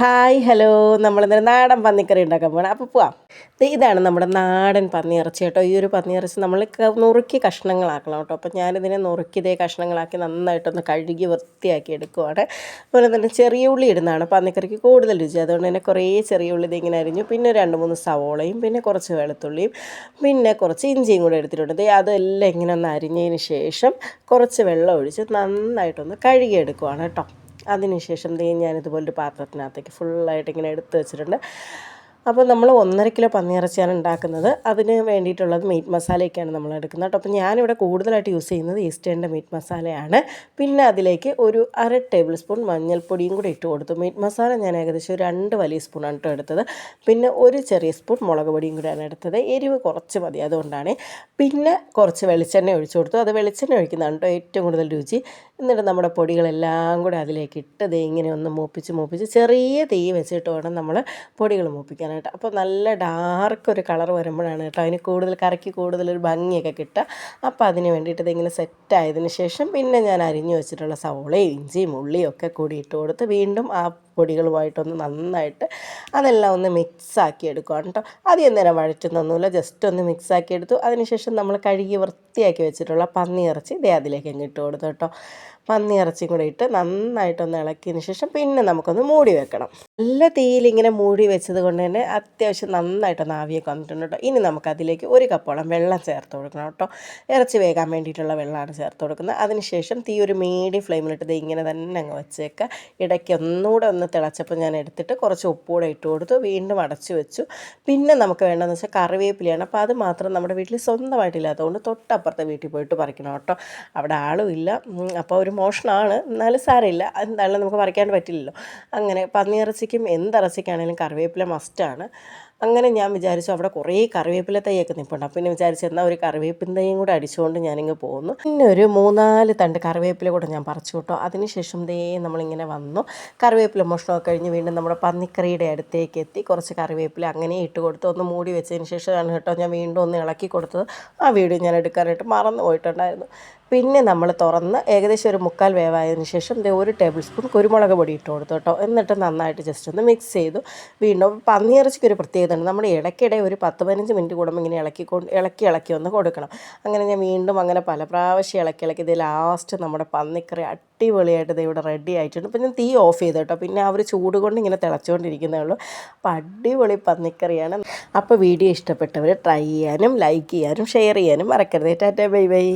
Hi hello നമ്മളിന്നൊരു നാടൻ പന്നിക്കറി ഉണ്ടാക്കാൻ പോകണം. അപ്പോൾ പോവാം. ഇതാണ് നമ്മുടെ നാടൻ പന്നിയിറച്ചി കേട്ടോ. ഈ ഒരു പന്നിയിറച്ചി നമ്മൾ നുറുക്കി കഷ്ണങ്ങളാക്കണം കേട്ടോ. അപ്പോൾ ഞാനിതിനെ നുറുക്കി ഇതേ കഷ്ണങ്ങളാക്കി നന്നായിട്ടൊന്ന് കഴുകി വൃത്തിയാക്കി എടുക്കുവാണ്. അതുപോലെ തന്നെ ചെറിയ ഉള്ളി ഇടുന്നതാണ് പന്നിക്കറിക്ക് കൂടുതൽ രുചി. അതുകൊണ്ട് തന്നെ കുറേ ചെറിയ ഉള്ളി ഇതിങ്ങനെ അരിഞ്ഞു, പിന്നെ 2-3 സവോളയും, പിന്നെ കുറച്ച് വെളുത്തുള്ളിയും, പിന്നെ കുറച്ച് ഇഞ്ചിയും കൂടെ എടുത്തിട്ടുണ്ട്. അതെല്ലാം ഇങ്ങനെ ഒന്ന് അരിഞ്ഞതിന് ശേഷം കുറച്ച് വെള്ളം ഒഴിച്ച് നന്നായിട്ടൊന്ന് കഴുകിയെടുക്കുവാണ് കേട്ടോ. അതിനുശേഷം ഞാനിതുപോലൊരു പാത്രത്തിനകത്തേക്ക് ഫുള്ളായിട്ട് ഇങ്ങനെ എടുത്ത് വെച്ചിട്ടുണ്ട്. അപ്പോൾ നമ്മൾ 1.5 കിലോ പന്നിയിറച്ചിയാണ് ഉണ്ടാക്കുന്നത്. അതിന് വേണ്ടിയിട്ടുള്ളത് മീറ്റ് മസാലയൊക്കെയാണ് നമ്മൾ എടുക്കുന്നത് കേട്ടോ. അപ്പോൾ ഞാനിവിടെ കൂടുതലായിട്ട് യൂസ് ചെയ്യുന്നത് ഈസ്റ്റേണിൻ്റെ മീറ്റ് മസാലയാണ്. പിന്നെ അതിലേക്ക് ഒരു 1/2 ടേബിൾ സ്പൂൺ മഞ്ഞൾപ്പൊടിയും കൂടി ഇട്ട് കൊടുത്തു. മീറ്റ് മസാല ഞാൻ ഏകദേശം 2 വലിയ സ്പൂണാണ് കേട്ടോ എടുത്തത്. പിന്നെ ഒരു ചെറിയ സ്പൂൺ മുളക് പൊടിയും കൂടിയാണ് എടുത്തത്. എരിവ് കുറച്ച് മതി, അതുകൊണ്ടാണ്. പിന്നെ കുറച്ച് വെളിച്ചെണ്ണ ഒഴിച്ചു കൊടുത്തു. അത് വെളിച്ചെണ്ണ ഒഴിക്കുന്നതാണ് കേട്ടോ ഏറ്റവും കൂടുതൽ രുചി. എന്നിട്ട് നമ്മുടെ പൊടികളെല്ലാം കൂടെ അതിലേക്ക് ഇട്ട് ഇങ്ങനെ ഒന്ന് മൂപ്പിച്ച് ചെറിയ തീ വെച്ചിട്ട് വേണം നമ്മൾ പൊടികൾ മൂപ്പിക്കാനായിട്ട്. അപ്പോൾ നല്ല ഡാർക്ക് ഒരു കളർ വരുമ്പോഴാണ് കേട്ടോ അതിന് കൂടുതൽ കറിക്ക് കൂടുതലൊരു ഭംഗിയൊക്കെ കിട്ടുക. അപ്പോൾ അതിന് വേണ്ടിയിട്ട് ഇതിങ്ങനെ സെറ്റായതിന് ശേഷം പിന്നെ ഞാൻ അരിഞ്ഞു വെച്ചിട്ടുള്ള സവോളയും ഇഞ്ചിയും ഉള്ളിയും ഒക്കെ കൂടി ഇട്ട് കൊടുത്ത് വീണ്ടും ആ പൊടികളുമായിട്ടൊന്ന് നന്നായിട്ട് അതെല്ലാം ഒന്ന് മിക്സാക്കി എടുക്കുകയാണ് കേട്ടോ. ആദ്യം നേരം വഴറ്റുന്നൊന്നുമില്ല, ജസ്റ്റ് ഒന്ന് മിക്സാക്കി എടുത്തു. അതിനുശേഷം നമ്മൾ കഴുകി വൃത്തിയാക്കി വെച്ചിട്ടുള്ള പന്നിയിറച്ചി അതിലേക്ക് അങ്ങ് ഇട്ട് കൊടുത്തു കേട്ടോ. പന്നിയിറച്ചിയും കൂടെ ഇട്ട് നന്നായിട്ടൊന്ന് ഇളക്കിയതിന് ശേഷം പിന്നെ നമുക്കൊന്ന് മൂടി വെക്കണം. നല്ല തീയിലിങ്ങനെ മൂടി വെച്ചത് കൊണ്ട് തന്നെ അത്യാവശ്യം നന്നായിട്ടൊന്ന് ആവിയൊക്കെ വന്നിട്ടുണ്ട് കേട്ടോ. ഇനി നമുക്കതിലേക്ക് 1 കപ്പോളം വെള്ളം ചേർത്ത് കൊടുക്കണം കേട്ടോ. ഇറച്ചി വേകാൻ വേണ്ടിയിട്ടുള്ള വെള്ളമാണ് ചേർത്ത് കൊടുക്കുന്നത്. അതിനുശേഷം തീ ഒരു മീഡിയം ഫ്ലെയിമിലിട്ട് ഇങ്ങനെ തന്നെ അങ്ങ് വെച്ചേക്കുക. ഇടയ്ക്ക് ഒന്നുകൂടെ ഒന്ന് തിളച്ചപ്പോൾ ഞാൻ എടുത്തിട്ട് കുറച്ച് ഉപ്പുകൂടെ ഇട്ട് കൊടുത്തു. വീണ്ടും അടച്ചു വെച്ചു. പിന്നെ നമുക്ക് വേണ്ടതെന്ന് വെച്ചാൽ കറിവേപ്പിലയാണ്. അപ്പോൾ അത് മാത്രം നമ്മുടെ വീട്ടിൽ സ്വന്തമായിട്ടില്ലാത്തതുകൊണ്ട് തൊട്ടപ്പുറത്തെ വീട്ടിൽ പോയിട്ട് പറിക്കണം കേട്ടോ. അവിടെ ആളും ഇല്ല. അപ്പോൾ ഒരു മോഷണമാണ്, എന്നാലും സാരമില്ല, എന്തായാലും നമുക്ക് പറിക്കാണ്ട് പറ്റില്ലല്ലോ. അങ്ങനെ പന്നിയിറച്ചിക്കും എന്തിറച്ചിക്കാണെങ്കിലും കറിവേപ്പില മസ്റ്റാണ്. അങ്ങനെ ഞാൻ വിചാരിച്ചു അവിടെ കുറേ കറിവേപ്പില തൈയൊക്കെ നിൽപ്പുണ്ട്. അപ്പോൾ പിന്നെ വിചാരിച്ചു എന്നാൽ ഒരു കറിവേപ്പിൻ തൈയും കൂടെ അടിച്ചുകൊണ്ട് ഞാനിങ്ങ് പോകുന്നു. പിന്നെ ഒരു 3-4 തണ്ട് കറിവേപ്പില കൂടെ ഞാൻ പറിച്ചു കേട്ടോ. അതിനുശേഷം നമ്മളിങ്ങനെ വന്നു. കറിവേപ്പില മോഷണമൊക്കെ കഴിഞ്ഞ് വീണ്ടും നമ്മുടെ പന്നിക്കറിയുടെ അടുത്തേക്ക് എത്തി. കുറച്ച് കറിവേപ്പില അങ്ങനെ ഇട്ട് കൊടുത്ത് ഒന്ന് മൂടി വെച്ചതിന് ശേഷമാണ് കേട്ടോ ഞാൻ വീണ്ടും ഒന്ന് ഇളക്കി കൊടുത്തത്. ആ വീഡിയോ ഞാൻ എടുക്കാനായിട്ട് മറന്നു പോയിട്ടുണ്ടായിരുന്നു. പിന്നെ നമ്മൾ തുറന്ന് ഏകദേശം ഒരു 3/4 വേവായതിനു ശേഷം 1 ടേബിൾ സ്പൂൺ കുരുമുളക് പൊടി ഇട്ട് കൊടുത്തു കേട്ടോ. എന്നിട്ട് നന്നായിട്ട് ജസ്റ്റ് ഒന്ന് മിക്സ് ചെയ്തു. വീണ്ടും പന്നിയിറച്ചിക്ക് ഒരു പ്രത്യേകത ഉണ്ട്, നമ്മൾ ഇടയ്ക്കിടെ ഒരു 10-15 മിനിറ്റ് കൂടുമ്പോൾ ഇങ്ങനെ ഇളക്കി ഒന്ന് കൊടുക്കണം. അങ്ങനെ ഞാൻ വീണ്ടും അങ്ങനെ പല പ്രാവശ്യം ഇളക്കി ഇത് ലാസ്റ്റ് നമ്മുടെ പന്നിക്കറി അടിപൊളിയായിട്ട് ഇത് ഇവിടെ റെഡി ആയിട്ടുണ്ട്. അപ്പോൾ ഞാൻ തീ ഓഫ് ചെയ്തു കേട്ടോ. പിന്നെ അവർ ചൂട് കൊണ്ട് ഇങ്ങനെ തിളച്ചുകൊണ്ടിരിക്കുന്നേ ഉള്ളൂ. അപ്പോൾ അടിപൊളി പന്നിക്കറിയാണ്. അപ്പോൾ വീഡിയോ ഇഷ്ടപ്പെട്ടവർ ട്രൈ ചെയ്യാനും ലൈക്ക് ചെയ്യാനും ഷെയർ ചെയ്യാനും മറക്കരുത്. Tata bye bye.